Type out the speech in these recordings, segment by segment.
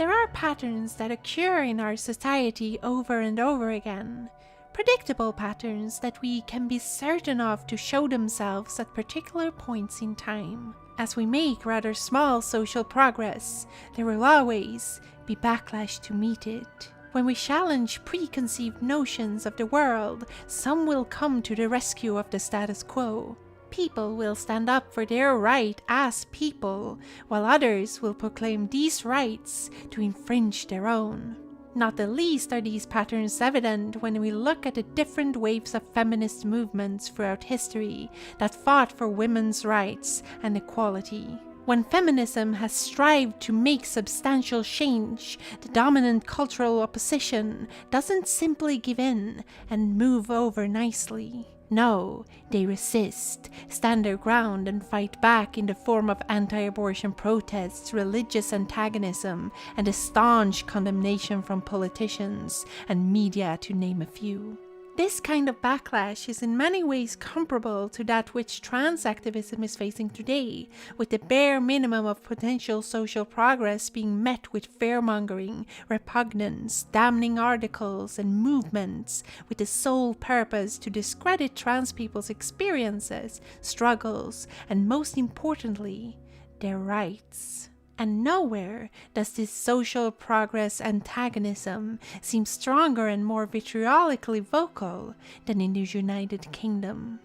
there are patterns that occur in our society over and over again. Predictable patterns that we can be certain of to show themselves at particular points in time. As we make rather small social progress, there will always be backlash to meet it. When we challenge preconceived notions of the world, some will come to the rescue of the status quo. People will stand up for their right as people, while others will proclaim these rights to infringe their own. Not the least are these patterns evident when we look at the different waves of feminist movements throughout history that fought for women's rights and equality. When feminism has strived to make substantial change, the dominant cultural opposition doesn't simply give in and move over nicely. No, they resist, stand their ground and fight back in the form of anti-abortion protests, religious antagonism, and a staunch condemnation from politicians and media, to name a few. This kind of backlash is in many ways comparable to that which trans activism is facing today, with the bare minimum of potential social progress being met with fear-mongering, repugnance, damning articles, and movements with the sole purpose to discredit trans people's experiences, struggles, and most importantly, their rights. And nowhere does this social progress antagonism seem stronger and more vitriolically vocal than in the United Kingdom.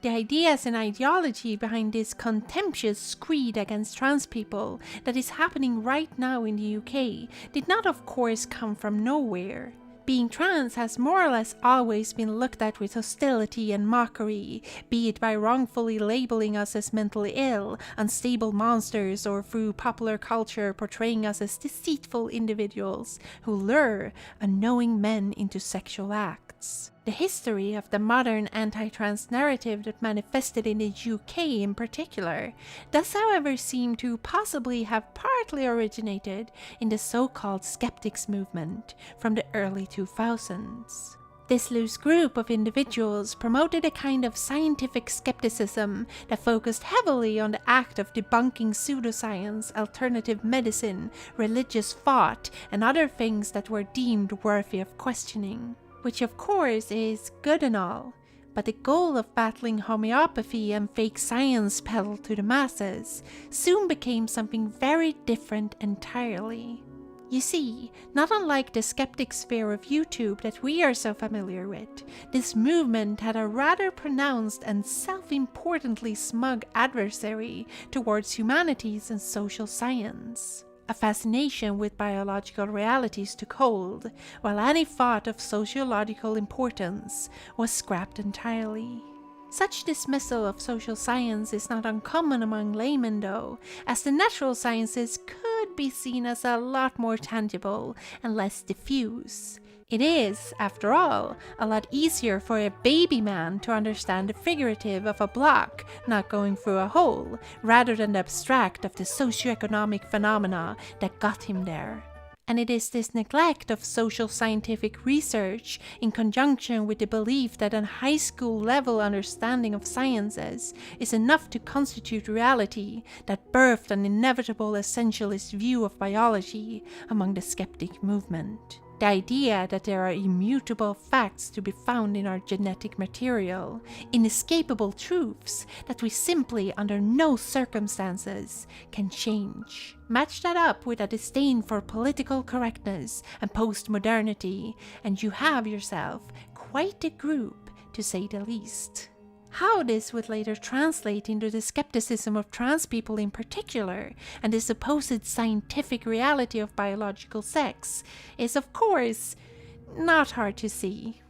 The ideas and ideology behind this contemptuous screed against trans people that is happening right now in the UK did not, of course, come from nowhere. Being trans has more or less always been looked at with hostility and mockery, be it by wrongfully labeling us as mentally ill, unstable monsters, or through popular culture portraying us as deceitful individuals who lure unknowing men into sexual acts. The history of the modern anti-trans narrative that manifested in the UK in particular does, however, seem to possibly have partly originated in the so-called skeptics movement from the early 2000s. This loose group of individuals promoted a kind of scientific skepticism that focused heavily on the act of debunking pseudoscience, alternative medicine, religious thought, and other things that were deemed worthy of questioning. Which of course is good and all, but the goal of battling homeopathy and fake science peddled to the masses soon became something very different entirely. You see, not unlike the skeptic sphere of YouTube that we are so familiar with, this movement had a rather pronounced and self-importantly smug adversary towards humanities and social science. A fascination with biological realities took hold, while any thought of sociological importance was scrapped entirely. Such dismissal of social science is not uncommon among laymen though, as the natural sciences could be seen as a lot more tangible and less diffuse. It is, after all, a lot easier for a baby man to understand the figurative of a block not going through a hole, rather than the abstract of the socioeconomic phenomena that got him there. And it is this neglect of social scientific research in conjunction with the belief that a high school level understanding of sciences is enough to constitute reality that birthed an inevitable essentialist view of biology among the skeptic movement. The idea that there are immutable facts to be found in our genetic material, inescapable truths that we simply under no circumstances can change. Match that up with a disdain for political correctness and post-modernity, and you have yourself quite a group, to say the least. How this would later translate into the skepticism of trans people in particular, and the supposed scientific reality of biological sex, is of course not hard to see.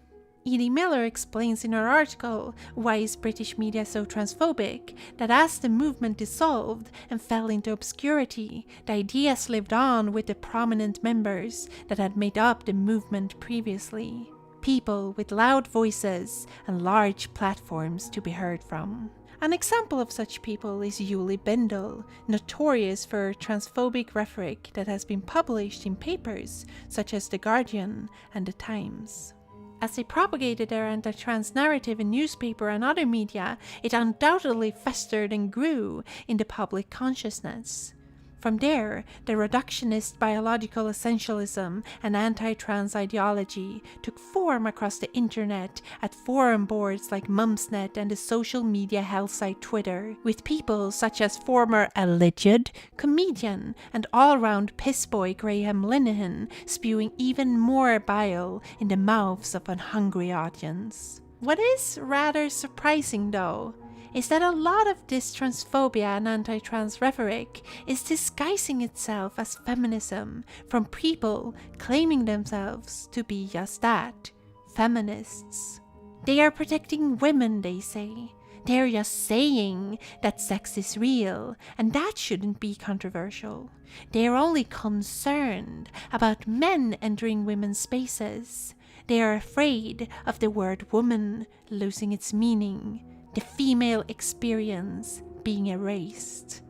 Edie Miller explains in her article, Why is British Media So Transphobic?, that as the movement dissolved and fell into obscurity, the ideas lived on with the prominent members that had made up the movement previously. People with loud voices and large platforms to be heard from. An example of such people is Julie Bindel, notorious for transphobic rhetoric that has been published in papers such as The Guardian and The Times. As they propagated their anti-trans narrative in newspaper and other media, it undoubtedly festered and grew in the public consciousness. From there, the reductionist biological essentialism and anti-trans ideology took form across the internet at forum boards like Mumsnet and the social media hell site Twitter, with people such as former alleged comedian and all-round pissboy Graham Linehan spewing even more bile in the mouths of a hungry audience. What is rather surprising, though, is that a lot of this transphobia and anti-trans rhetoric is disguising itself as feminism from people claiming themselves to be just that, feminists. They are protecting women, they say. They're just saying that sex is real, and that shouldn't be controversial. They are only concerned about men entering women's spaces. They are afraid of the word woman losing its meaning, the female experience being erased.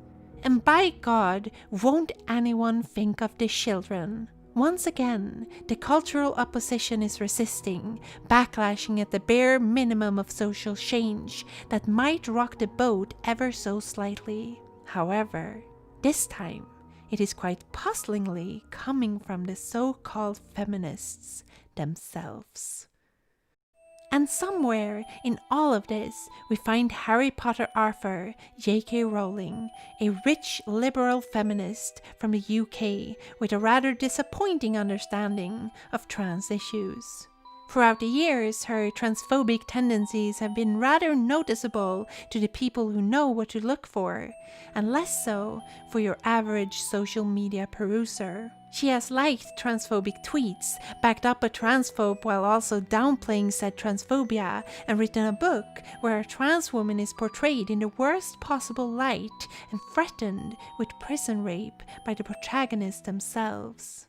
And by God, won't anyone think of the children? Once again, the cultural opposition is resisting, backlashing at the bare minimum of social change that might rock the boat ever so slightly. However, this time, it is quite puzzlingly coming from the so-called feminists themselves. And somewhere in all of this, we find Harry Potter author J.K. Rowling, a rich liberal feminist from the UK with a rather disappointing understanding of trans issues. Throughout the years, her transphobic tendencies have been rather noticeable to the people who know what to look for, and less so for your average social media peruser. She has liked transphobic tweets, backed up a transphobe while also downplaying said transphobia, and written a book where a trans woman is portrayed in the worst possible light and threatened with prison rape by the protagonists themselves.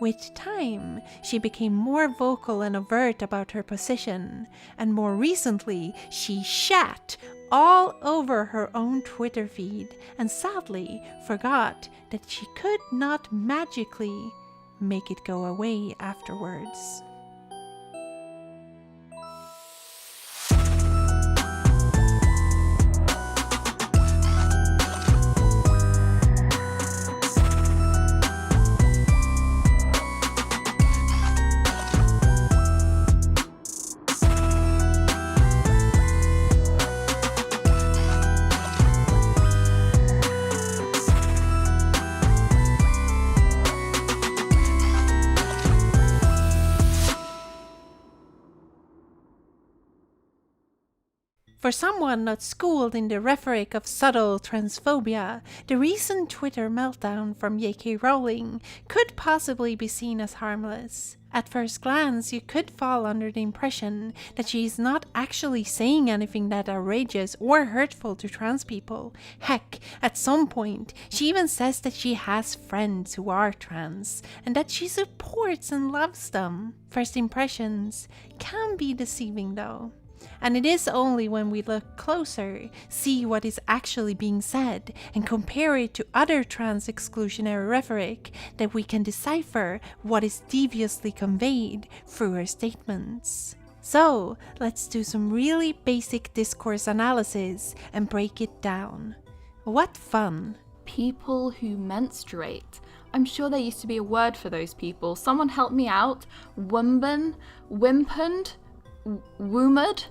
With time, she became more vocal and overt about her position, and more recently, she shat all over her own Twitter feed and sadly forgot that she could not magically make it go away afterwards. For someone not schooled in the rhetoric of subtle transphobia, the recent Twitter meltdown from J.K. Rowling could possibly be seen as harmless. At first glance, you could fall under the impression that she is not actually saying anything that outrageous or hurtful to trans people. Heck, at some point, she even says that she has friends who are trans, and that she supports and loves them. First impressions can be deceiving though. And it is only when we look closer, see what is actually being said, and compare it to other trans exclusionary rhetoric that we can decipher what is deviously conveyed through her statements. So, let's do some really basic discourse analysis and break it down. What fun! People who menstruate. I'm sure there used to be a word for those people. Someone help me out. Wumben? Wimpened? Woomered?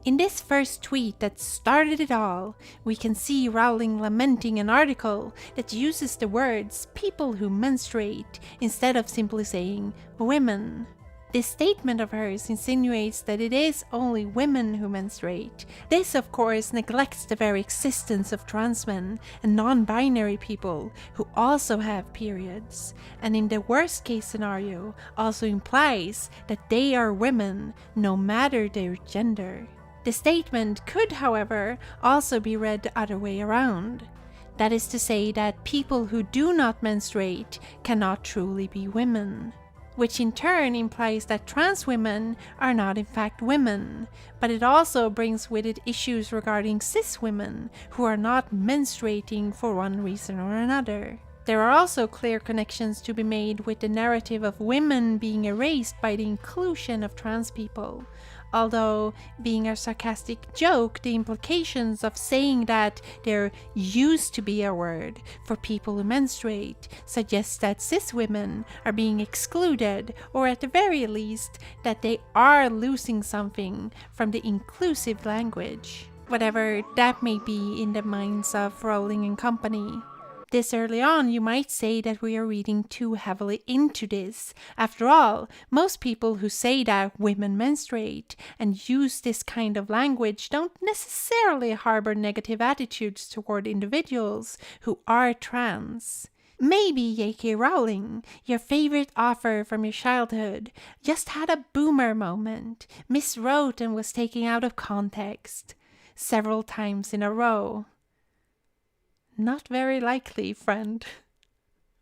In this first tweet that started it all, we can see Rowling lamenting an article that uses the words people who menstruate instead of simply saying women. This statement of hers insinuates that it is only women who menstruate. This, of course, neglects the very existence of trans men and non-binary people who also have periods, and in the worst case scenario also implies that they are women no matter their gender. The statement could, however, also be read the other way around. That is to say that people who do not menstruate cannot truly be women, which in turn implies that trans women are not in fact women, but it also brings with it issues regarding cis women who are not menstruating for one reason or another. There are also clear connections to be made with the narrative of women being erased by the inclusion of trans people, Although, being a sarcastic joke, the implications of saying that there used to be a word for people who menstruate suggests that cis women are being excluded, or at the very least, that they are losing something from the inclusive language, whatever that may be in the minds of Rowling and company. This early on, you might say that we are reading too heavily into this. After all, most people who say that women menstruate and use this kind of language don't necessarily harbor negative attitudes toward individuals who are trans. Maybe J.K. Rowling, your favorite author from your childhood, just had a boomer moment, miswrote and was taken out of context several times in a row. Not very likely, friend.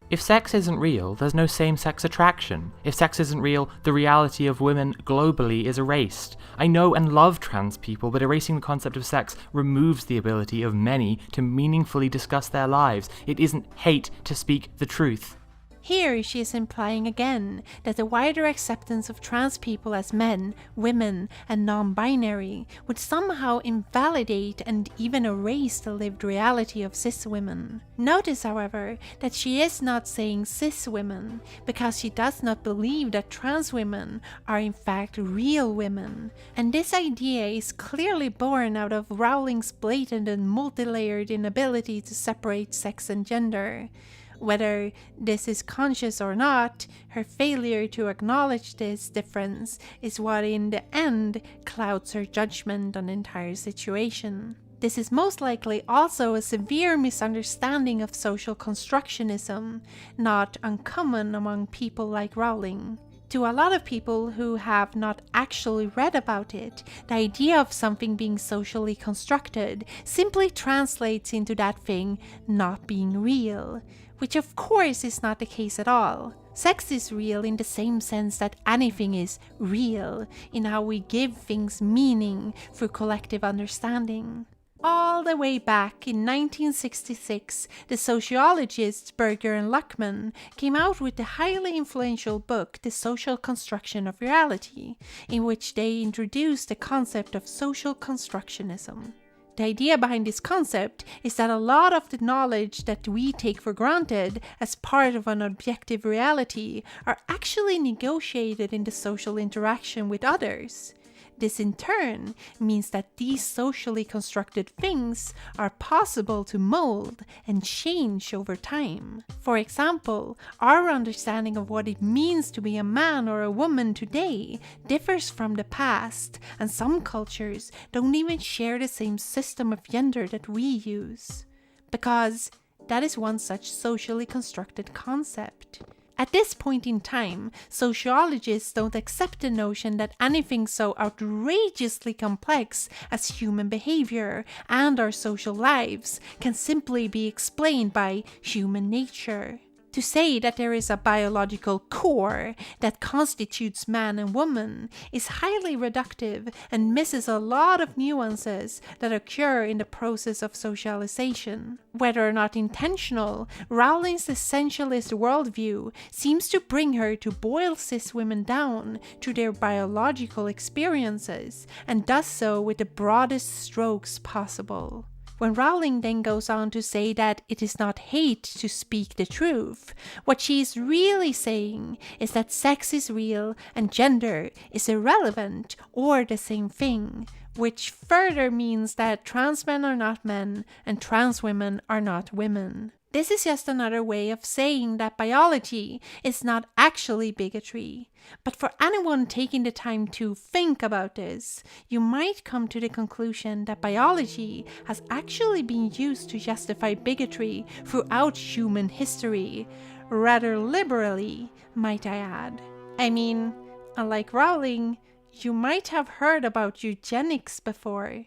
If sex isn't real, there's no same-sex attraction. If sex isn't real, the reality of women globally is erased. I know and love trans people, but erasing the concept of sex removes the ability of many to meaningfully discuss their lives. It isn't hate to speak the truth. Here she is implying again that the wider acceptance of trans people as men, women, and non-binary would somehow invalidate and even erase the lived reality of cis women. Notice, however, that she is not saying cis women, because she does not believe that trans women are in fact real women, and this idea is clearly born out of Rowling's blatant and multi-layered inability to separate sex and gender. Whether this is conscious or not, her failure to acknowledge this difference is what in the end clouds her judgment on the entire situation. This is most likely also a severe misunderstanding of social constructionism, not uncommon among people like Rowling. To a lot of people who have not actually read about it, the idea of something being socially constructed simply translates into that thing not being real, which of course is not the case at all. Sex is real in the same sense that anything is real, in how we give things meaning through collective understanding. All the way back in 1966, the sociologists Berger and Luckman came out with the highly influential book The Social Construction of Reality, in which they introduced the concept of social constructionism. The idea behind this concept is that a lot of the knowledge that we take for granted as part of an objective reality are actually negotiated in the social interaction with others. This in turn means that these socially constructed things are possible to mold and change over time. For example, our understanding of what it means to be a man or a woman today differs from the past, and some cultures don't even share the same system of gender that we use, because that is one such socially constructed concept. At this point in time, sociologists don't accept the notion that anything so outrageously complex as human behavior and our social lives can simply be explained by human nature. To say that there is a biological core that constitutes man and woman is highly reductive and misses a lot of nuances that occur in the process of socialization. Whether or not intentional, Rowling's essentialist worldview seems to bring her to boil cis women down to their biological experiences, and does so with the broadest strokes possible. When Rowling then goes on to say that it is not hate to speak the truth, what she is really saying is that sex is real and gender is irrelevant or the same thing, which further means that trans men are not men and trans women are not women. This is just another way of saying that biology is not actually bigotry. But for anyone taking the time to think about this, you might come to the conclusion that biology has actually been used to justify bigotry throughout human history, rather liberally, might I add. I mean, unlike Rowling, you might have heard about eugenics before.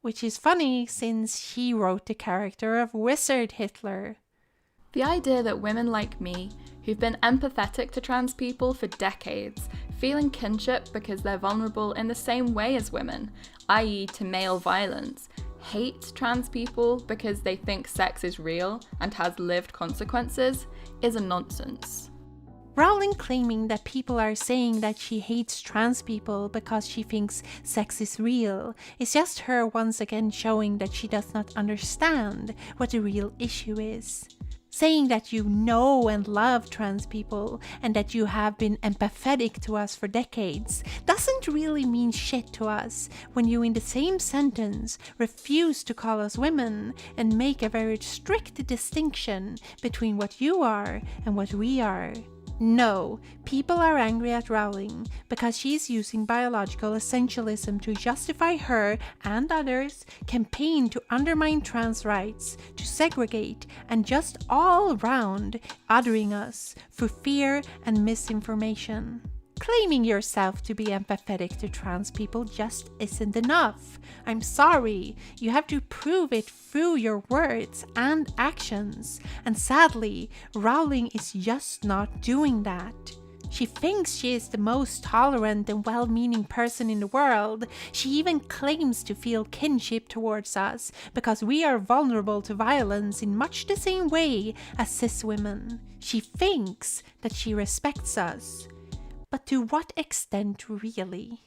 Which is funny since he wrote the character of Wizard Hitler. The idea that women like me, who've been empathetic to trans people for decades, feeling kinship because they're vulnerable in the same way as women, i.e. to male violence, hate trans people because they think sex is real and has lived consequences, is a nonsense. Rowling claiming that people are saying that she hates trans people because she thinks sex is real is just her once again showing that she does not understand what the real issue is. Saying that you know and love trans people and that you have been empathetic to us for decades doesn't really mean shit to us when you in the same sentence refuse to call us women and make a very strict distinction between what you are and what we are. No, people are angry at Rowling because she's using biological essentialism to justify her and others' campaign to undermine trans rights, to segregate, and just all round othering us through fear and misinformation. Claiming yourself to be empathetic to trans people just isn't enough. I'm sorry, you have to prove it through your words and actions. And sadly, Rowling is just not doing that. She thinks she is the most tolerant and well-meaning person in the world. She even claims to feel kinship towards us because we are vulnerable to violence in much the same way as cis women. She thinks that she respects us. But to what extent really?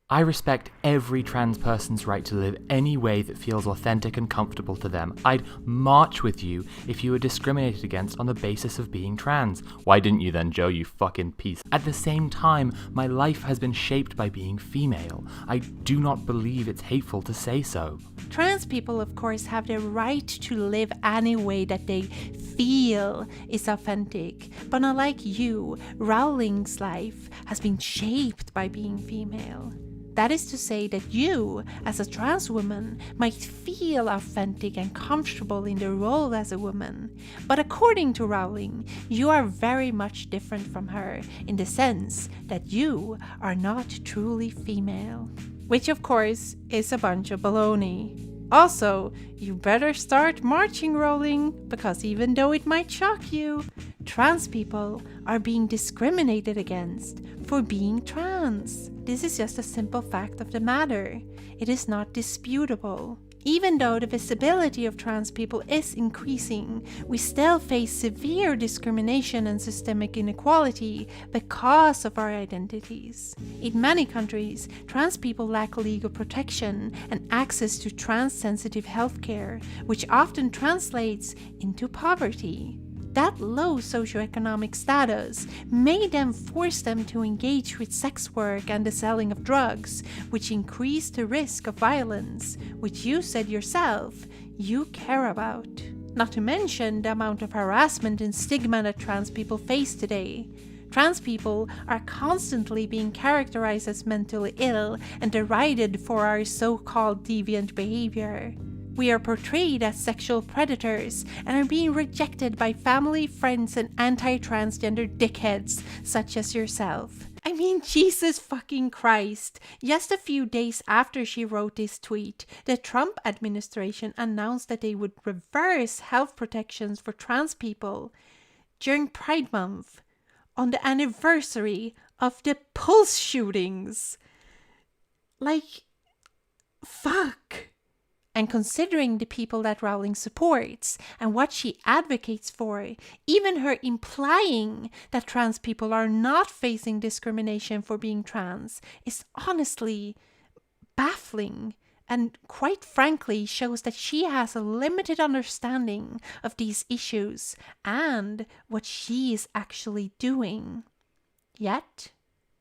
I respect every trans person's right to live any way that feels authentic and comfortable to them. I'd march with you if you were discriminated against on the basis of being trans. Why didn't you then, Joe, you fucking piece? At the same time, my life has been shaped by being female. I do not believe it's hateful to say so. Trans people, of course, have the right to live any way that they feel is authentic. But unlike you, Rowling's life has been shaped by being female. That is to say that you, as a trans woman, might feel authentic and comfortable in the role as a woman. But according to Rowling, you are very much different from her in the sense that you are not truly female. Which of course is a bunch of baloney. Also, you better start marching, Rowling, because even though it might shock you, trans people are being discriminated against for being trans. This is just a simple fact of the matter. It is not disputable. Even though the visibility of trans people is increasing, we still face severe discrimination and systemic inequality because of our identities. In many countries, trans people lack legal protection and access to trans-sensitive healthcare, which often translates into poverty. That low socioeconomic status may then force them to engage with sex work and the selling of drugs, which increase the risk of violence, which you said yourself you care about. Not to mention the amount of harassment and stigma that trans people face today. Trans people are constantly being characterized as mentally ill and derided for our so-called deviant behavior. We are portrayed as sexual predators and are being rejected by family, friends, and anti-transgender dickheads such as yourself. I mean, Jesus fucking Christ. Just a few days after she wrote this tweet, the Trump administration announced that they would reverse health protections for trans people during Pride Month on the anniversary of the Pulse shootings. Like, fuck. And considering the people that Rowling supports and what she advocates for, even her implying that trans people are not facing discrimination for being trans is honestly baffling and quite frankly shows that she has a limited understanding of these issues and what she is actually doing. Yet,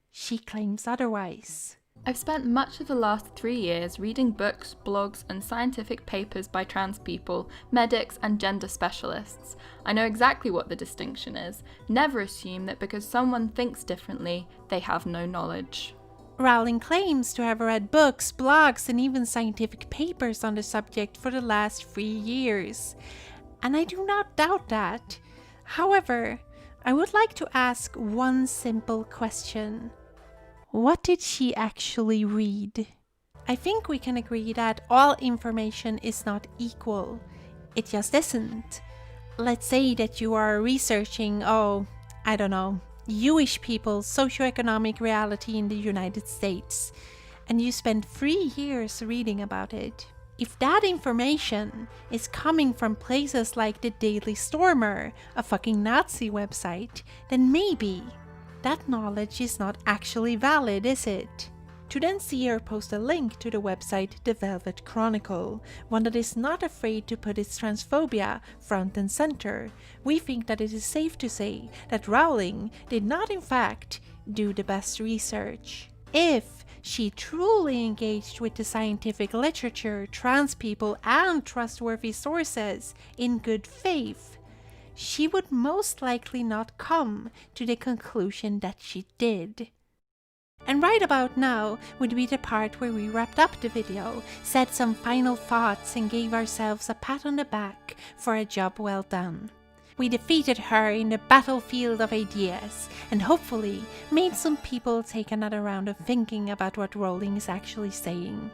she claims otherwise. I've spent much of the last 3 years reading books, blogs, and scientific papers by trans people, medics, and gender specialists. I know exactly what the distinction is. Never assume that because someone thinks differently, they have no knowledge. Rowling claims to have read books, blogs, and even scientific papers on the subject for the last 3 years. And I do not doubt that. However, I would like to ask one simple question. What did she actually read? I think we can agree that all information is not equal. It just isn't. Let's say that you are researching, Jewish people's socioeconomic reality in the United States, and you spend 3 years reading about it. If that information is coming from places like the Daily Stormer, a fucking Nazi website, then maybe that knowledge is not actually valid, is it? To then see her post a link to the website The Velvet Chronicle, one that is not afraid to put its transphobia front and center, we think that it is safe to say that Rowling did not in fact do the best research. If she truly engaged with the scientific literature, trans people, and trustworthy sources in good faith, she would most likely not come to the conclusion that she did. And right about now would be the part where we wrapped up the video, said some final thoughts and gave ourselves a pat on the back for a job well done. We defeated her in the battlefield of ideas and hopefully made some people take another round of thinking about what Rowling is actually saying.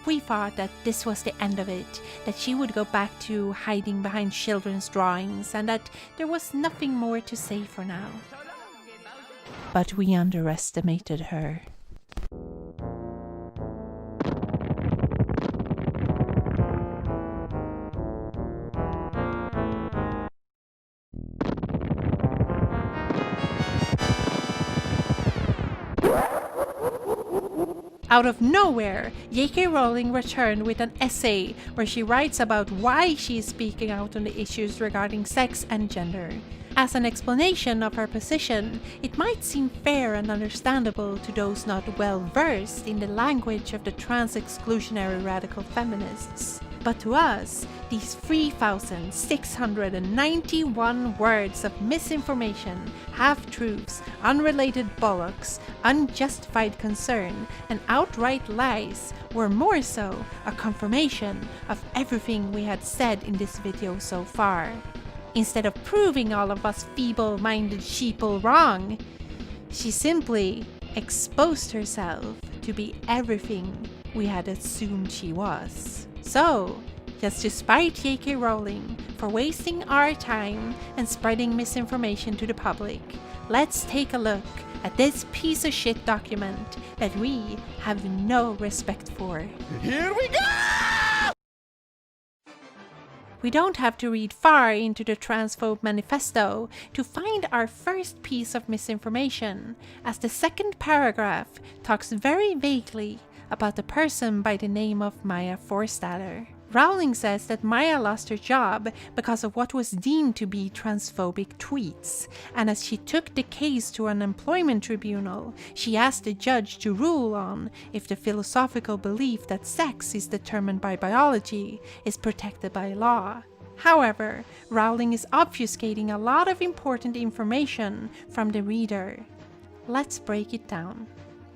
We thought that this was the end of it, that she would go back to hiding behind children's drawings and that there was nothing more to say for now. But we underestimated her. Out of nowhere, J.K. Rowling returned with an essay where she writes about why she is speaking out on the issues regarding sex and gender. As an explanation of her position, it might seem fair and understandable to those not well versed in the language of the trans-exclusionary radical feminists. But to us, these 3,691 words of misinformation, half-truths, unrelated bollocks, unjustified concern, and outright lies were more so a confirmation of everything we had said in this video so far. Instead of proving all of us feeble-minded sheeple wrong, she simply exposed herself to be everything we had assumed she was. So, just to spite J.K. Rowling for wasting our time and spreading misinformation to the public, let's take a look at this piece of shit document that we have no respect for. Here we go! We don't have to read far into the Transphobe Manifesto to find our first piece of misinformation, as the second paragraph talks very vaguely about a person by the name of Maya Forstater. Rowling says that Maya lost her job because of what was deemed to be transphobic tweets, and as she took the case to an employment tribunal, she asked the judge to rule on if the philosophical belief that sex is determined by biology is protected by law. However, Rowling is obfuscating a lot of important information from the reader. Let's break it down.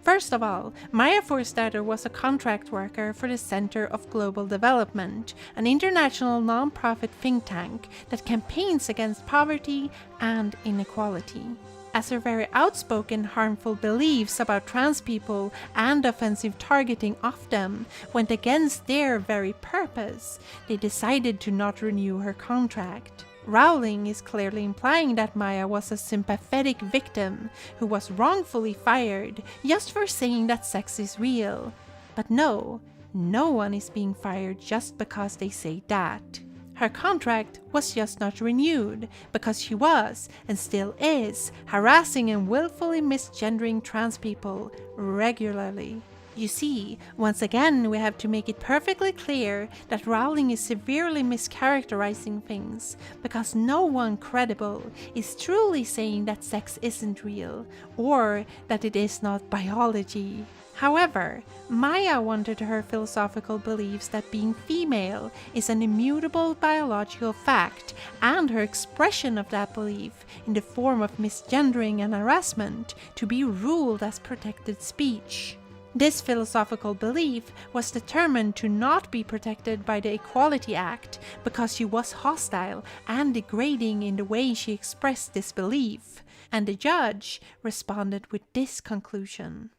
First of all, Maya Forstater was a contract worker for the Center of Global Development, an international non-profit think tank that campaigns against poverty and inequality. As her very outspoken harmful beliefs about trans people and offensive targeting of them went against their very purpose, they decided to not renew her contract. Rowling is clearly implying that Maya was a sympathetic victim who was wrongfully fired just for saying that sex is real. But no one is being fired just because they say that. Her contract was just not renewed because she was, and still is, harassing and willfully misgendering trans people regularly. You see, once again we have to make it perfectly clear that Rowling is severely mischaracterizing things, because no one credible is truly saying that sex isn't real, or that it is not biology. However, Maya wanted her philosophical beliefs that being female is an immutable biological fact, and her expression of that belief in the form of misgendering and harassment to be ruled as protected speech. This philosophical belief was determined to not be protected by the Equality Act because she was hostile and degrading in the way she expressed this belief, and the judge responded with this conclusion.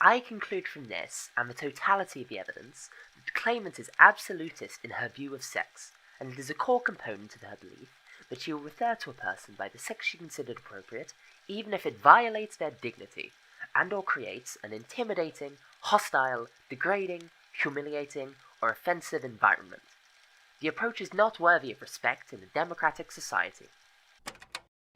I conclude from this, and the totality of the evidence, that the claimant is absolutist in her view of sex, and it is a core component of her belief that she will refer to a person by the sex she considered appropriate, even if it violates their dignity, and or creates an intimidating, hostile, degrading, humiliating, or offensive environment. The approach is not worthy of respect in a democratic society.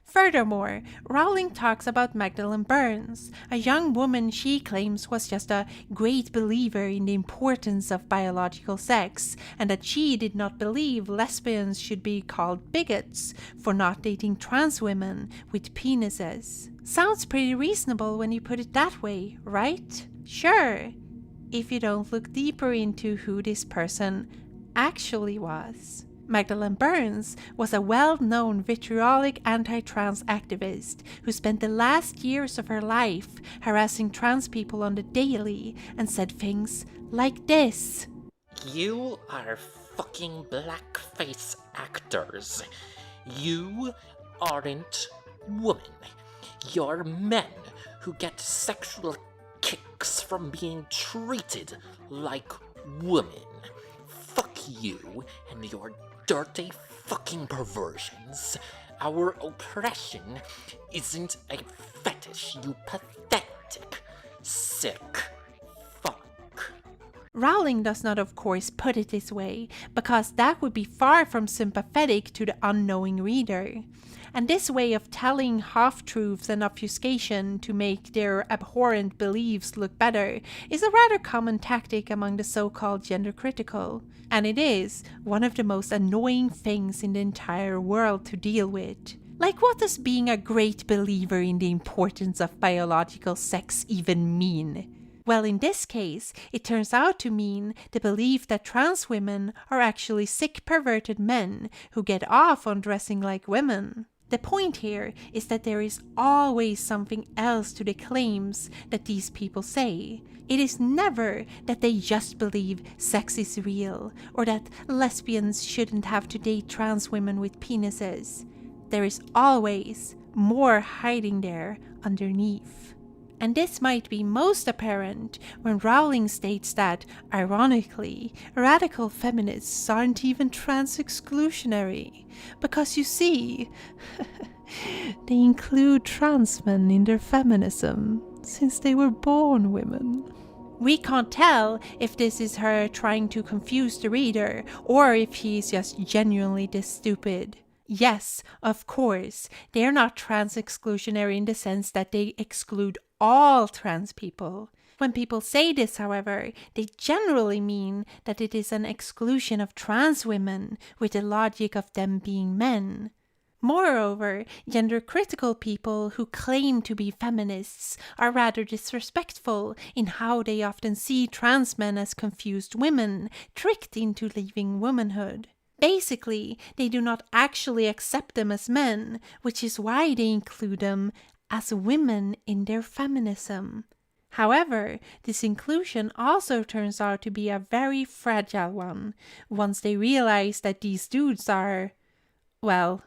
Furthermore, Rowling talks about Magdalene Burns, a young woman she claims was just a great believer in the importance of biological sex, and that she did not believe lesbians should be called bigots for not dating trans women with penises. Sounds pretty reasonable when you put it that way, right? Sure, if you don't look deeper into who this person actually was. Magdalene Burns was a well-known vitriolic anti-trans activist who spent the last years of her life harassing trans people on the daily and said things like this. You are fucking blackface actors. You aren't women. You're men who get sexual kicks from being treated like women. Fuck you and your dirty fucking perversions. Our oppression isn't a fetish, you pathetic, sick fuck. Rowling does not, of course, put it this way, because that would be far from sympathetic to the unknowing reader. And this way of telling half-truths and obfuscation to make their abhorrent beliefs look better is a rather common tactic among the so-called gender critical. And it is one of the most annoying things in the entire world to deal with. Like, what does being a great believer in the importance of biological sex even mean? Well, in this case, it turns out to mean the belief that trans women are actually sick, perverted men who get off on dressing like women. The point here is that there is always something else to the claims that these people say. It is never that they just believe sex is real, or that lesbians shouldn't have to date trans women with penises. There is always more hiding there underneath. And this might be most apparent when Rowling states that, ironically, radical feminists aren't even trans-exclusionary. Because you see, they include trans men in their feminism, since they were born women. We can't tell if this is her trying to confuse the reader, or if she's just genuinely this stupid. Yes, of course, they're not trans-exclusionary in the sense that they exclude all trans people. When people say this, however, they generally mean that it is an exclusion of trans women with the logic of them being men. Moreover, gender-critical people who claim to be feminists are rather disrespectful in how they often see trans men as confused women, tricked into leaving womanhood. Basically, they do not actually accept them as men, which is why they include them as women in their feminism. However, this inclusion also turns out to be a very fragile one, once they realize that these dudes are, well,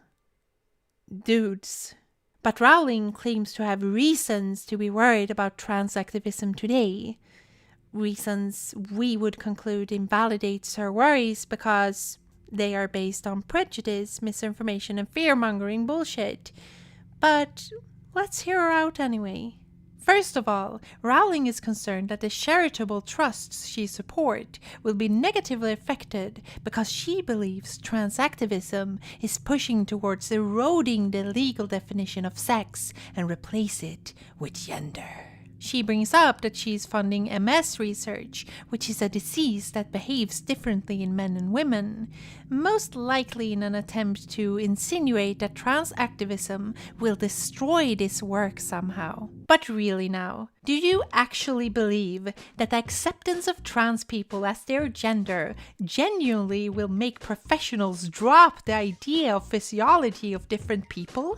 dudes. But Rowling claims to have reasons to be worried about trans activism today. Reasons we would conclude invalidates her worries because they are based on prejudice, misinformation, and fear-mongering bullshit. But let's hear her out anyway. First of all, Rowling is concerned that the charitable trusts she supports will be negatively affected because she believes trans activism is pushing towards eroding the legal definition of sex and replace it with gender. She brings up that she's funding MS research, which is a disease that behaves differently in men and women, most likely in an attempt to insinuate that trans activism will destroy this work somehow. But really now, do you actually believe that the acceptance of trans people as their gender genuinely will make professionals drop the idea of physiology of different people?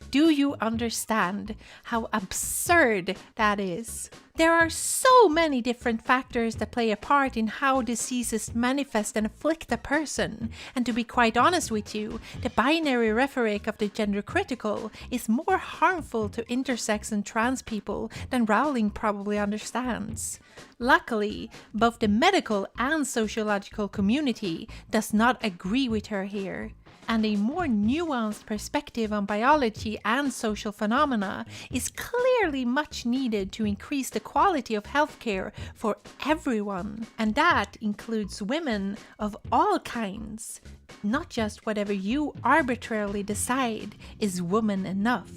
Do you understand how absurd that is? There are so many different factors that play a part in how diseases manifest and afflict a person, and to be quite honest with you, the binary rhetoric of the gender critical is more harmful to intersex and trans people than Rowling probably understands. Luckily, both the medical and sociological community does not agree with her here. and a more nuanced perspective on biology and social phenomena is clearly much needed to increase the quality of healthcare for everyone. And that includes women of all kinds, not just whatever you arbitrarily decide is woman enough.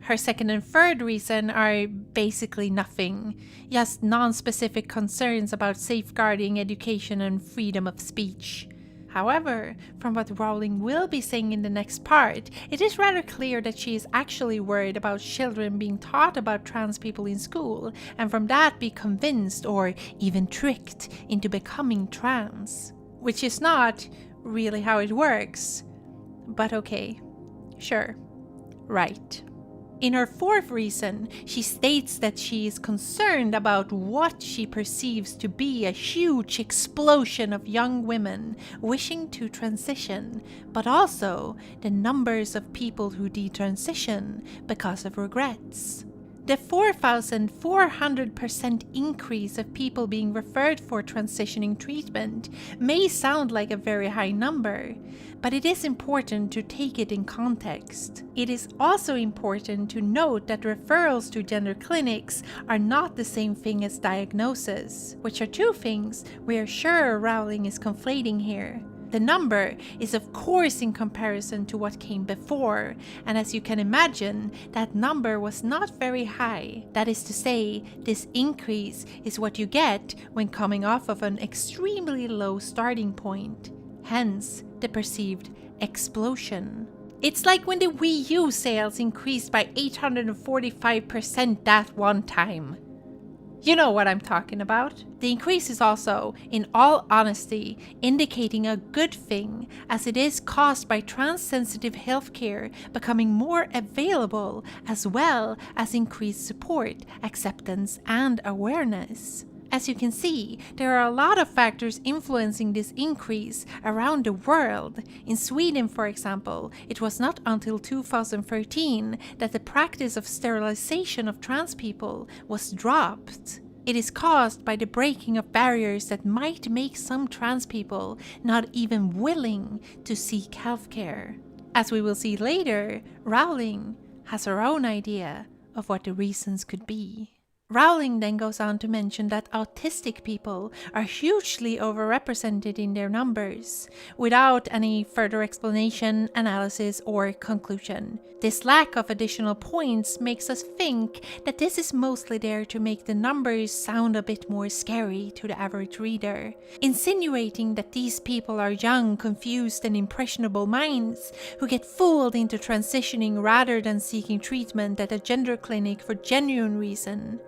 Her second and third reason are basically nothing, just non-specific concerns about safeguarding education and freedom of speech. However, from what Rowling will be saying in the next part, it is rather clear that she is actually worried about children being taught about trans people in school, and from that be convinced or even tricked into becoming trans. Which is not really how it works. But okay, sure, right. In her fourth reason, she states that she is concerned about what she perceives to be a huge explosion of young women wishing to transition, but also the numbers of people who detransition because of regrets. The 4,400% increase of people being referred for transitioning treatment may sound like a very high number, but it is important to take it in context. It is also important to note that referrals to gender clinics are not the same thing as diagnosis, which are two things we are sure Rowling is conflating here. The number is of course in comparison to what came before, and as you can imagine, that number was not very high. That is to say, this increase is what you get when coming off of an extremely low starting point. Hence, the perceived explosion. It's like when the Wii U sales increased by 845% that one time. You know what I'm talking about. The increase is also, in all honesty, indicating a good thing, as it is caused by trans-sensitive healthcare becoming more available, as well as increased support, acceptance, and awareness. As you can see, there are a lot of factors influencing this increase around the world. In Sweden, for example, it was not until 2013 that the practice of sterilization of trans people was dropped. It is caused by the breaking of barriers that might make some trans people not even willing to seek healthcare. As we will see later, Rowling has her own idea of what the reasons could be. Rowling then goes on to mention that autistic people are hugely overrepresented in their numbers, without any further explanation, analysis, or conclusion. This lack of additional points makes us think that this is mostly there to make the numbers sound a bit more scary to the average reader, insinuating that these people are young, confused, and impressionable minds who get fooled into transitioning rather than seeking treatment at a gender clinic for genuine reason.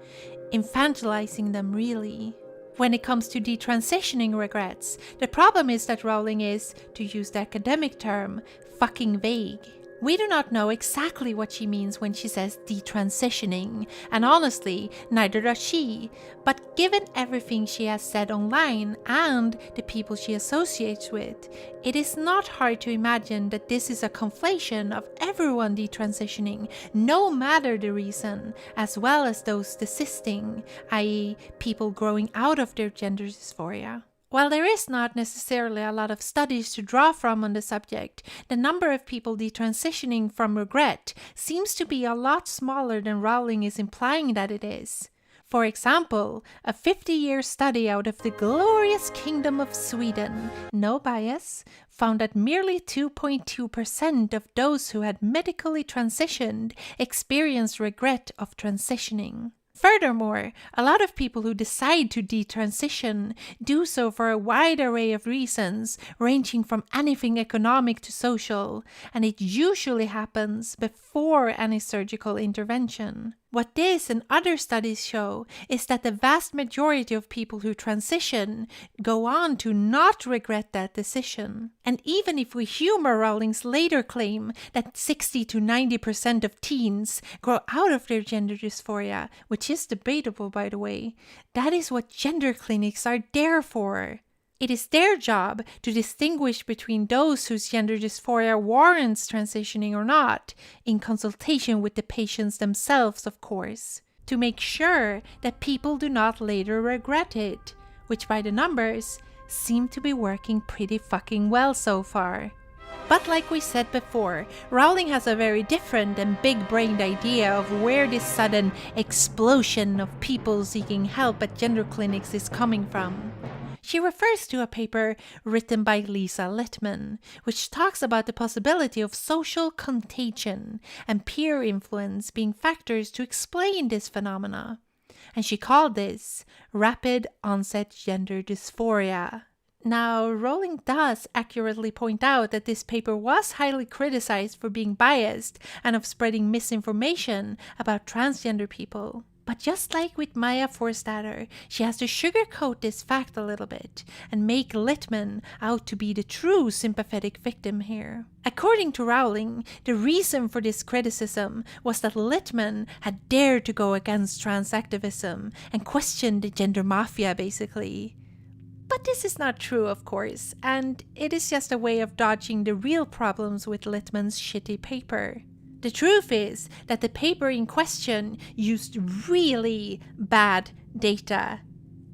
Infantilizing them, really. When it comes to detransitioning regrets, the problem is that Rowling is, to use the academic term, fucking vague. We do not know exactly what she means when she says detransitioning, and honestly, neither does she, but given everything she has said online and the people she associates with, it is not hard to imagine that this is a conflation of everyone detransitioning, no matter the reason, as well as those desisting, i.e. people growing out of their gender dysphoria. While there is not necessarily a lot of studies to draw from on the subject, the number of people detransitioning from regret seems to be a lot smaller than Rowling is implying that it is. For example, a 50-year study out of the glorious kingdom of Sweden, no bias, found that merely 2.2% of those who had medically transitioned experienced regret of transitioning. Furthermore, a lot of people who decide to detransition do so for a wide array of reasons, ranging from anything economic to social, and it usually happens before any surgical intervention. What this and other studies show is that the vast majority of people who transition go on to not regret that decision. And even if we humor Rowling's later claim that 60 to 90% of teens grow out of their gender dysphoria, which is debatable by the way, that is what gender clinics are there for. It is their job to distinguish between those whose gender dysphoria warrants transitioning or not, in consultation with the patients themselves, of course, to make sure that people do not later regret it, which by the numbers seem to be working pretty fucking well so far. But like we said before, Rowling has a very different and big-brained idea of where this sudden explosion of people seeking help at gender clinics is coming from. She refers to a paper written by Lisa Littman, which talks about the possibility of social contagion and peer influence being factors to explain this phenomena. And she called this rapid onset gender dysphoria. Now, Rowling does accurately point out that this paper was highly criticized for being biased and of spreading misinformation about transgender people. But just like with Maya Forstater, she has to sugarcoat this fact a little bit and make Littman out to be the true sympathetic victim here. According to Rowling, the reason for this criticism was that Littman had dared to go against trans activism and question the gender mafia, basically. But this is not true, of course, and it is just a way of dodging the real problems with Littman's shitty paper. The truth is that the paper in question used really bad data,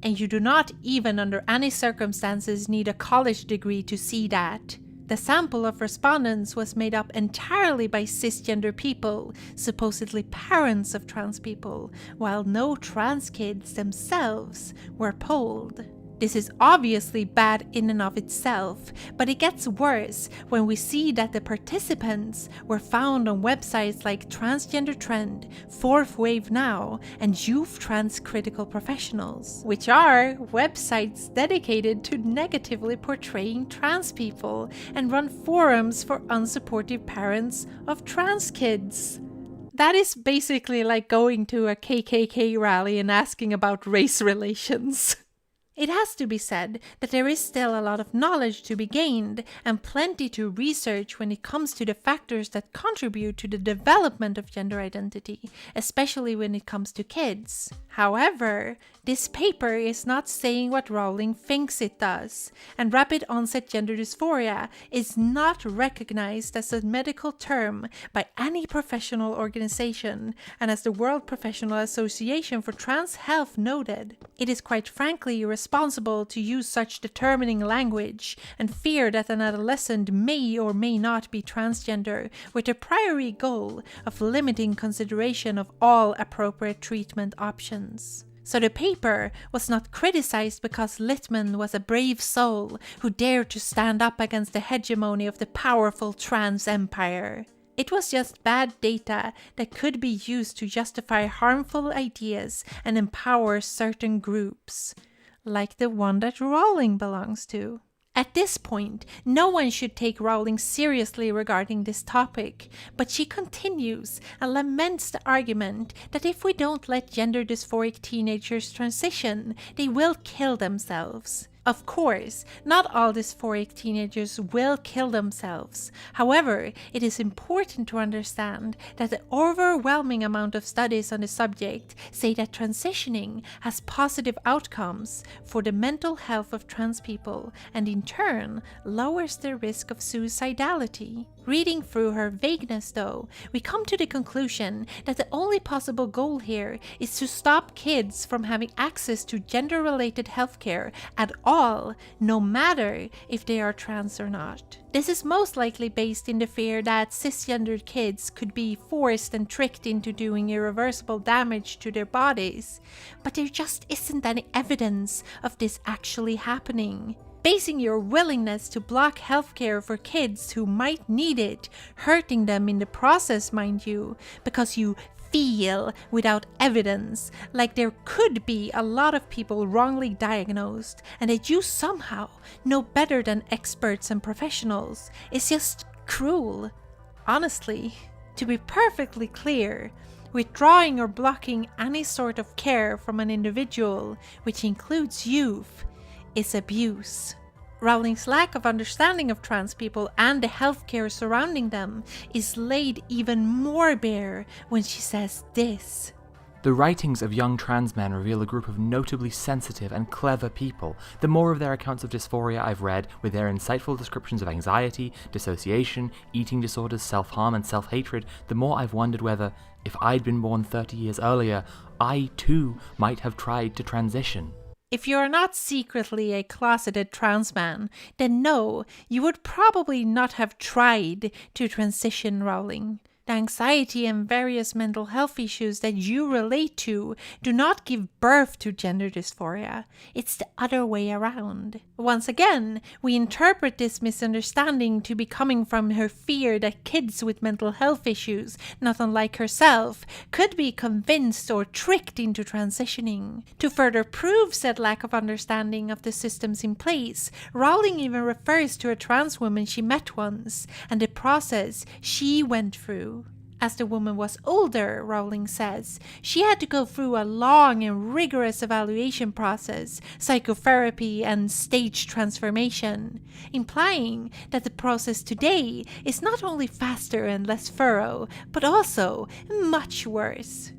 and you do not even under any circumstances need a college degree to see that. The sample of respondents was made up entirely by cisgender people, supposedly parents of trans people, while no trans kids themselves were polled. This is obviously bad in and of itself, but it gets worse when we see that the participants were found on websites like Transgender Trend, Fourth Wave Now, and Youth Trans Critical Professionals, which are websites dedicated to negatively portraying trans people and run forums for unsupportive parents of trans kids. That is basically like going to a KKK rally and asking about race relations. It has to be said that there is still a lot of knowledge to be gained and plenty to research when it comes to the factors that contribute to the development of gender identity, especially when it comes to kids. However, this paper is not saying what Rowling thinks it does, and rapid onset gender dysphoria is not recognized as a medical term by any professional organization, and as the World Professional Association for Trans Health noted, it is quite frankly irresponsible to use such determining language and fear that an adolescent may or may not be transgender with the primary goal of limiting consideration of all appropriate treatment options. So the paper was not criticized because Littman was a brave soul who dared to stand up against the hegemony of the powerful trans empire. It was just bad data that could be used to justify harmful ideas and empower certain groups, like the one that Rowling belongs to. At this point, no one should take Rowling seriously regarding this topic, but she continues and laments the argument that if we don't let gender dysphoric teenagers transition, they will kill themselves. Of course, not all dysphoric teenagers will kill themselves. However, it is important to understand that the overwhelming amount of studies on the subject say that transitioning has positive outcomes for the mental health of trans people and in turn lowers their risk of suicidality. Reading through her vagueness, though, we come to the conclusion that the only possible goal here is to stop kids from having access to gender-related healthcare at all, no matter if they are trans or not. This is most likely based in the fear that cisgendered kids could be forced and tricked into doing irreversible damage to their bodies, but there just isn't any evidence of this actually happening. Basing your willingness to block healthcare for kids who might need it, hurting them in the process, mind you, because you feel without evidence like there could be a lot of people wrongly diagnosed and that you somehow know better than experts and professionals, is just cruel. Honestly, to be perfectly clear, withdrawing or blocking any sort of care from an individual, which includes youth, is abuse. Rowling's lack of understanding of trans people and the healthcare surrounding them is laid even more bare when she says this. The writings of young trans men reveal a group of notably sensitive and clever people. The more of their accounts of dysphoria I've read, with their insightful descriptions of anxiety, dissociation, eating disorders, self-harm and self-hatred, the more I've wondered whether, if I'd been born 30 years earlier, I too might have tried to transition. If you're not secretly a closeted trans man, then no, you would probably not have tried to transition, Rowling. The anxiety and various mental health issues that you relate to do not give birth to gender dysphoria. It's the other way around. Once again, we interpret this misunderstanding to be coming from her fear that kids with mental health issues, not unlike herself, could be convinced or tricked into transitioning. To further prove said lack of understanding of the systems in place, Rowling even refers to a trans woman she met once and the process she went through. As the woman was older, Rowling says, she had to go through a long and rigorous evaluation process, psychotherapy, and stage transformation, implying that the process today is not only faster and less thorough, but also much worse.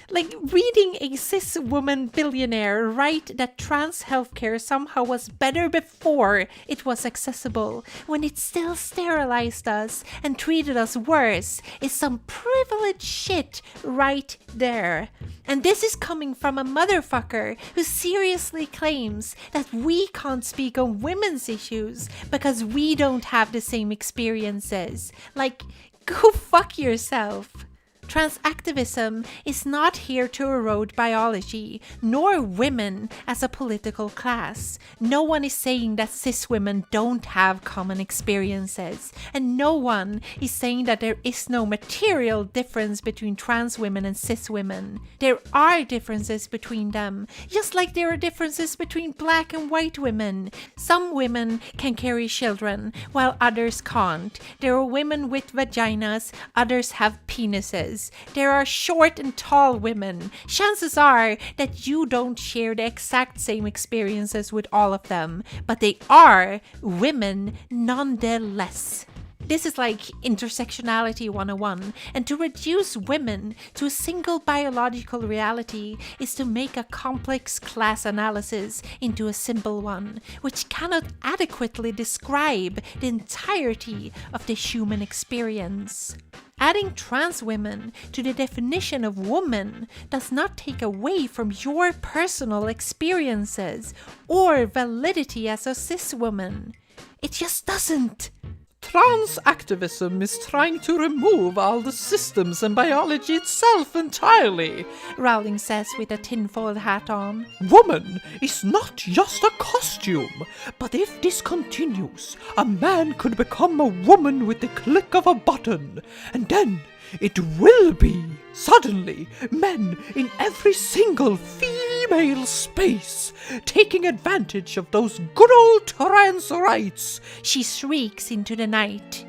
Like reading a cis woman billionaire write that trans healthcare somehow was better before it was accessible, when it still sterilized us and treated us worse, is some privileged shit right there. And this is coming from a motherfucker who seriously claims that we can't speak on women's issues because we don't have the same experiences. Like, go fuck yourself. Trans activism is not here to erode biology, nor women as a political class. No one is saying that cis women don't have common experiences, and no one is saying that there is no material difference between trans women and cis women. There are differences between them, just like there are differences between black and white women. Some women can carry children, while others can't. There are women with vaginas, others have penises. There are short and tall women. Chances are that you don't share the exact same experiences with all of them, but they are women nonetheless. This is like intersectionality 101, and to reduce women to a single biological reality is to make a complex class analysis into a simple one, which cannot adequately describe the entirety of the human experience. Adding trans women to the definition of woman does not take away from your personal experiences or validity as a cis woman. It just doesn't. Trans activism is trying to remove all the systems and biology itself entirely, Rowling says with a tinfoil hat on. Woman is not just a costume, but if this continues, a man could become a woman with the click of a button, and then it will be, suddenly, men in every single female space, taking advantage of those good old trans rights, she shrieks into the night.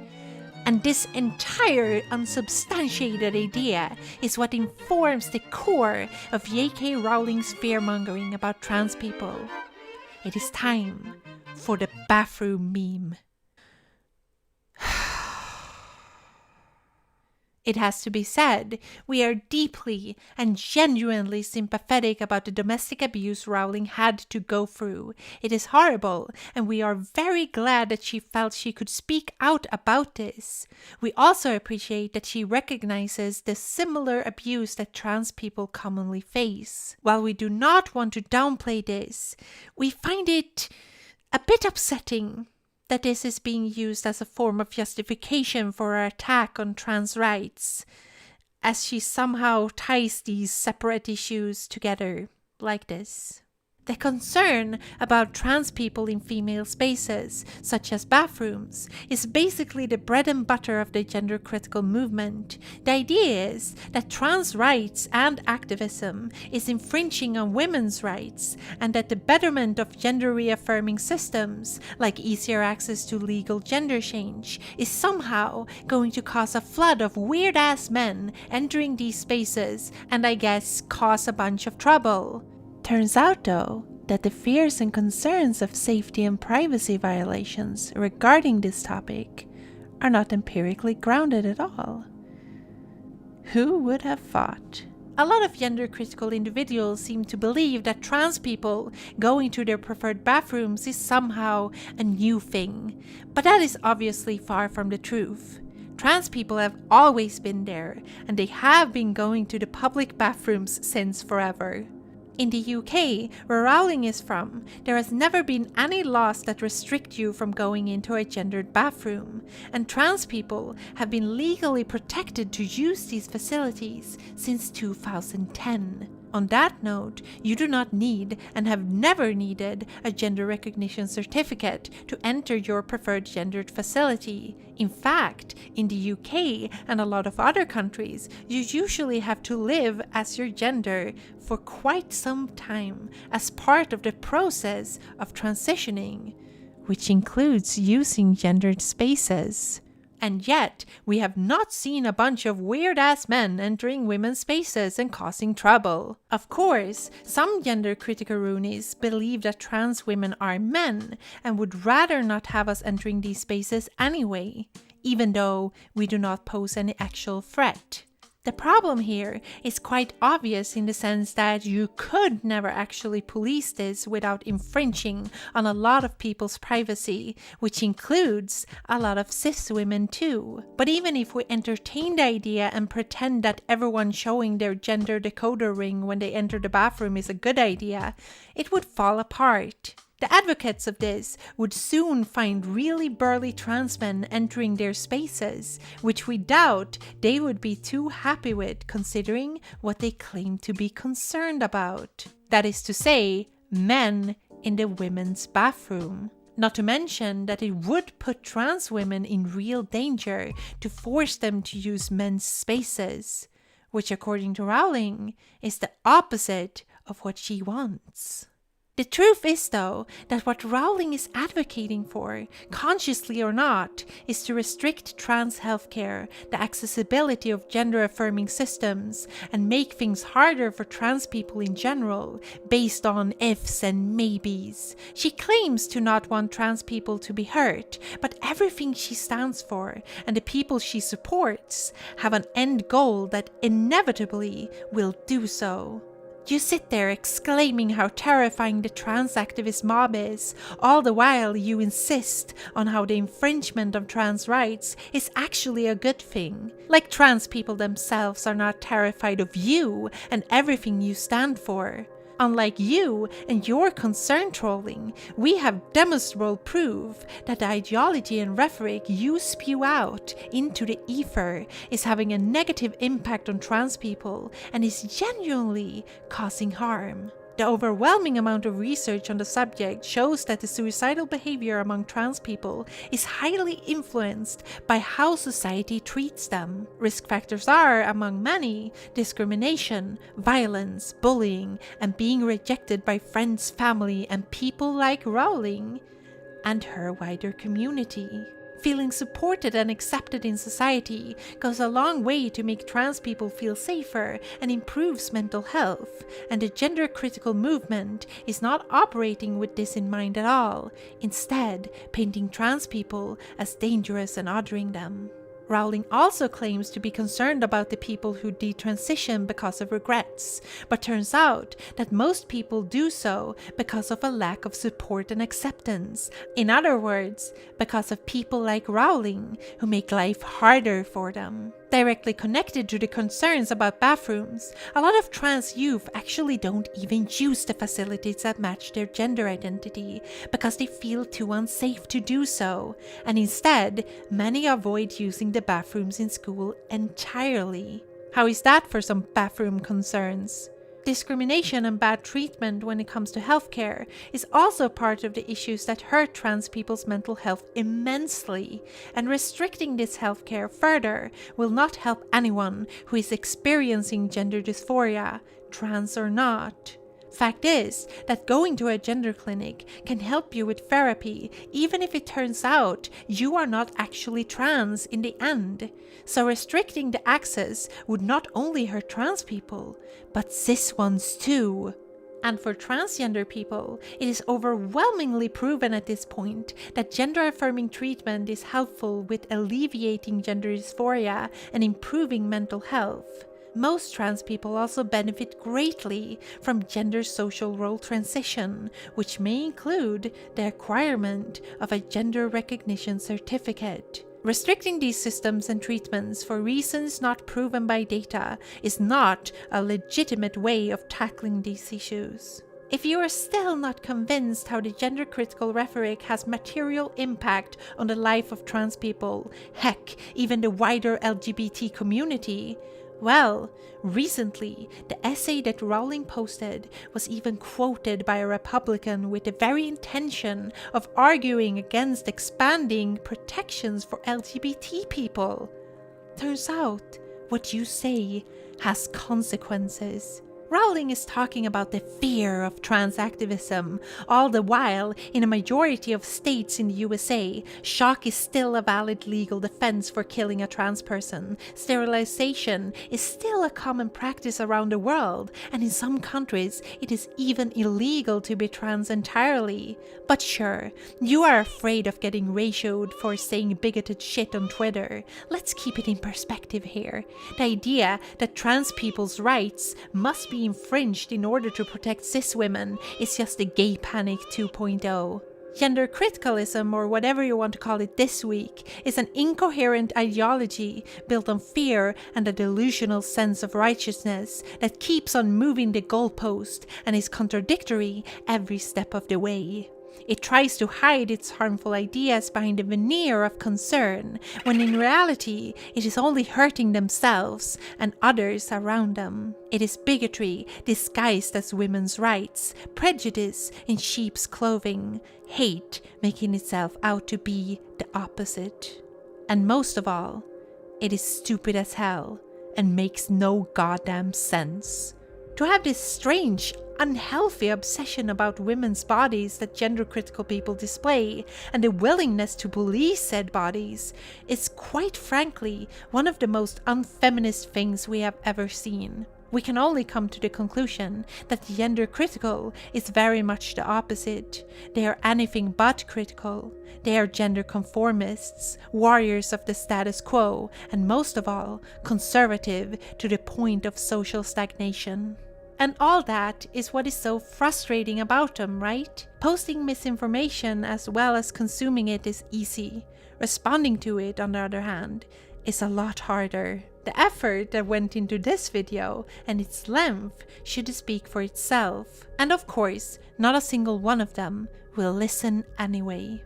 And this entire unsubstantiated idea is what informs the core of J.K. Rowling's fear-mongering about trans people. It is time for the bathroom meme. It has to be said, we are deeply and genuinely sympathetic about the domestic abuse Rowling had to go through. It is horrible, and we are very glad that she felt she could speak out about this. We also appreciate that she recognizes the similar abuse that trans people commonly face. While we do not want to downplay this, we find it a bit upsetting that this is being used as a form of justification for her attack on trans rights, as she somehow ties these separate issues together like this. The concern about trans people in female spaces, such as bathrooms, is basically the bread and butter of the gender-critical movement. The idea is that trans rights and activism is infringing on women's rights, and that the betterment of gender-reaffirming systems, like easier access to legal gender change, is somehow going to cause a flood of weird-ass men entering these spaces, and I guess cause a bunch of trouble. Turns out, though, that the fears and concerns of safety and privacy violations regarding this topic are not empirically grounded at all. Who would have thought? A lot of gender-critical individuals seem to believe that trans people going to their preferred bathrooms is somehow a new thing, but that is obviously far from the truth. Trans people have always been there, and they have been going to the public bathrooms since forever. In the UK, where Rowling is from, there has never been any laws that restrict you from going into a gendered bathroom, and trans people have been legally protected to use these facilities since 2010. On that note, you do not need and have never needed a gender recognition certificate to enter your preferred gendered facility. In fact, in the UK and a lot of other countries, you usually have to live as your gender for quite some time as part of the process of transitioning, which includes using gendered spaces. And yet, we have not seen a bunch of weird-ass men entering women's spaces and causing trouble. Of course, some gender criticaroonies believe that trans women are men and would rather not have us entering these spaces anyway, even though we do not pose any actual threat. The problem here is quite obvious in the sense that you could never actually police this without infringing on a lot of people's privacy, which includes a lot of cis women too. But even if we entertain the idea and pretend that everyone showing their gender decoder ring when they enter the bathroom is a good idea, it would fall apart. The advocates of this would soon find really burly trans men entering their spaces, which we doubt they would be too happy with considering what they claim to be concerned about. That is to say, men in the women's bathroom. Not to mention that it would put trans women in real danger to force them to use men's spaces, which according to Rowling is the opposite of what she wants. The truth is, though, that what Rowling is advocating for, consciously or not, is to restrict trans healthcare, the accessibility of gender-affirming systems, and make things harder for trans people in general, based on ifs and maybes. She claims to not want trans people to be hurt, but everything she stands for, and the people she supports, have an end goal that inevitably will do so. You sit there exclaiming how terrifying the trans activist mob is, all the while you insist on how the infringement of trans rights is actually a good thing. Like trans people themselves are not terrified of you and everything you stand for. Unlike you and your concern trolling, we have demonstrable proof that the ideology and rhetoric you spew out into the ether is having a negative impact on trans people and is genuinely causing harm. The overwhelming amount of research on the subject shows that the suicidal behavior among trans people is highly influenced by how society treats them. Risk factors are, among many, discrimination, violence, bullying, and being rejected by friends, family, and people like Rowling and her wider community. Feeling supported and accepted in society goes a long way to make trans people feel safer and improves mental health, and the gender-critical movement is not operating with this in mind at all, instead painting trans people as dangerous and othering them. Rowling also claims to be concerned about the people who detransition because of regrets, but turns out that most people do so because of a lack of support and acceptance. In other words, because of people like Rowling who make life harder for them. Directly connected to the concerns about bathrooms, a lot of trans youth actually don't even use the facilities that match their gender identity because they feel too unsafe to do so, and instead, many avoid using the bathrooms in school entirely. How is that for some bathroom concerns? Discrimination and bad treatment when it comes to healthcare is also part of the issues that hurt trans people's mental health immensely, and restricting this healthcare further will not help anyone who is experiencing gender dysphoria, trans or not. Fact is that going to a gender clinic can help you with therapy even if it turns out you are not actually trans in the end. So restricting the access would not only hurt trans people, but cis ones too. And for transgender people, it is overwhelmingly proven at this point that gender-affirming treatment is helpful with alleviating gender dysphoria and improving mental health. Most trans people also benefit greatly from gender social role transition, which may include the acquirement of a gender recognition certificate. Restricting these systems and treatments for reasons not proven by data is not a legitimate way of tackling these issues. If you are still not convinced how the gender-critical rhetoric has material impact on the life of trans people, heck, even the wider LGBT community, well, recently, the essay that Rowling posted was even quoted by a Republican with the very intention of arguing against expanding protections for LGBT people. Turns out, what you say has consequences. Rowling is talking about the fear of trans activism, all the while, in a majority of states in the USA, shock is still a valid legal defense for killing a trans person. Sterilization is still a common practice around the world, and in some countries, it is even illegal to be trans entirely. But sure, you are afraid of getting ratioed for saying bigoted shit on Twitter. Let's keep it in perspective here. The idea that trans people's rights must be infringed in order to protect cis women is just a gay panic 2.0. Gender criticalism, or whatever you want to call it this week, is an incoherent ideology built on fear and a delusional sense of righteousness that keeps on moving the goalpost and is contradictory every step of the way. It tries to hide its harmful ideas behind a veneer of concern, when in reality it is only hurting themselves and others around them. It is bigotry disguised as women's rights, prejudice in sheep's clothing, hate making itself out to be the opposite. And most of all, it is stupid as hell and makes no goddamn sense. To have this strange, unhealthy obsession about women's bodies that gender-critical people display, and the willingness to police said bodies, is quite frankly one of the most unfeminist things we have ever seen. We can only come to the conclusion that gender-critical is very much the opposite. They are anything but critical. They are gender conformists, warriors of the status quo, and most of all, conservative to the point of social stagnation. And all that is what is so frustrating about them, right? Posting misinformation as well as consuming it is easy. Responding to it, on the other hand, is a lot harder. The effort that went into this video and its length should speak for itself. And of course, not a single one of them will listen anyway.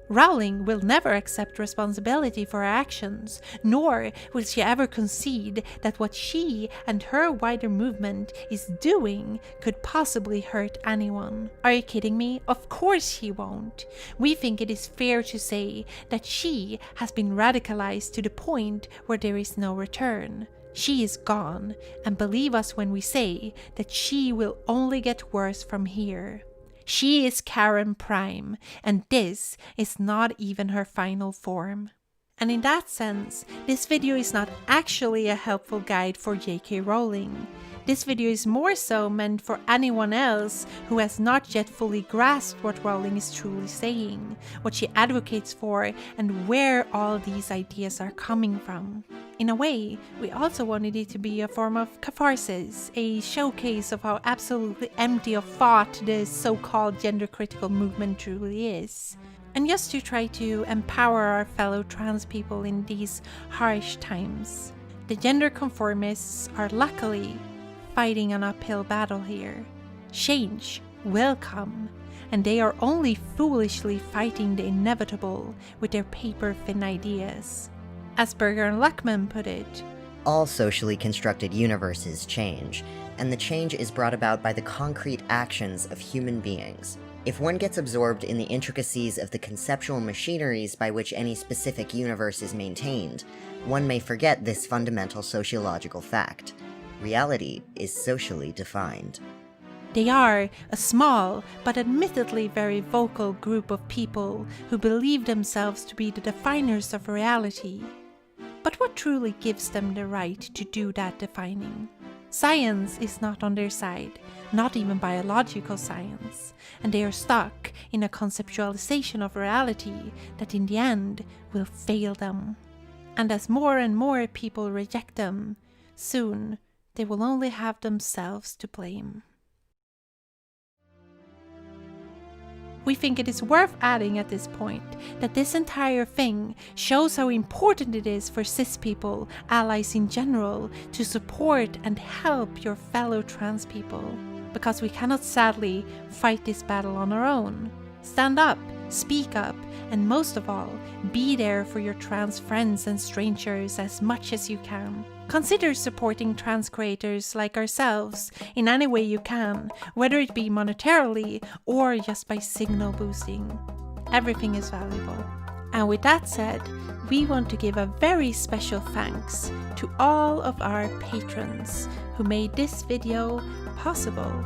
Rowling will never accept responsibility for her actions, nor will she ever concede that what she and her wider movement is doing could possibly hurt anyone. Are you kidding me? Of course she won't. We think it is fair to say that she has been radicalized to the point where there is no return. She is gone, and believe us when we say that she will only get worse from here. She is Karen Prime, and this is not even her final form. And in that sense, this video is not actually a helpful guide for J.K. Rowling. This video is more so meant for anyone else who has not yet fully grasped what Rowling is truly saying, what she advocates for, and where all these ideas are coming from. In a way, we also wanted it to be a form of catharsis, a showcase of how absolutely empty of thought the so-called gender-critical movement truly is. And just to try to empower our fellow trans people in these harsh times. The gender conformists are luckily fighting an uphill battle here. Change will come, and they are only foolishly fighting the inevitable with their paper-thin ideas. As Berger and Luckman put it, all socially constructed universes change, and the change is brought about by the concrete actions of human beings. If one gets absorbed in the intricacies of the conceptual machineries by which any specific universe is maintained, one may forget this fundamental sociological fact. Reality is socially defined. They are a small, but admittedly very vocal group of people who believe themselves to be the definers of reality. But what truly gives them the right to do that defining? Science is not on their side, not even biological science, and they are stuck in a conceptualization of reality that in the end will fail them. And as more and more people reject them, soon they will only have themselves to blame. We think it is worth adding at this point that this entire thing shows how important it is for cis people, allies in general, to support and help your fellow trans people. Because we cannot sadly fight this battle on our own. Stand up, speak up, and most of all, be there for your trans friends and strangers as much as you can. Consider supporting trans creators like ourselves in any way you can, whether it be monetarily or just by signal boosting. Everything is valuable. And with that said, we want to give a very special thanks to all of our patrons who made this video possible.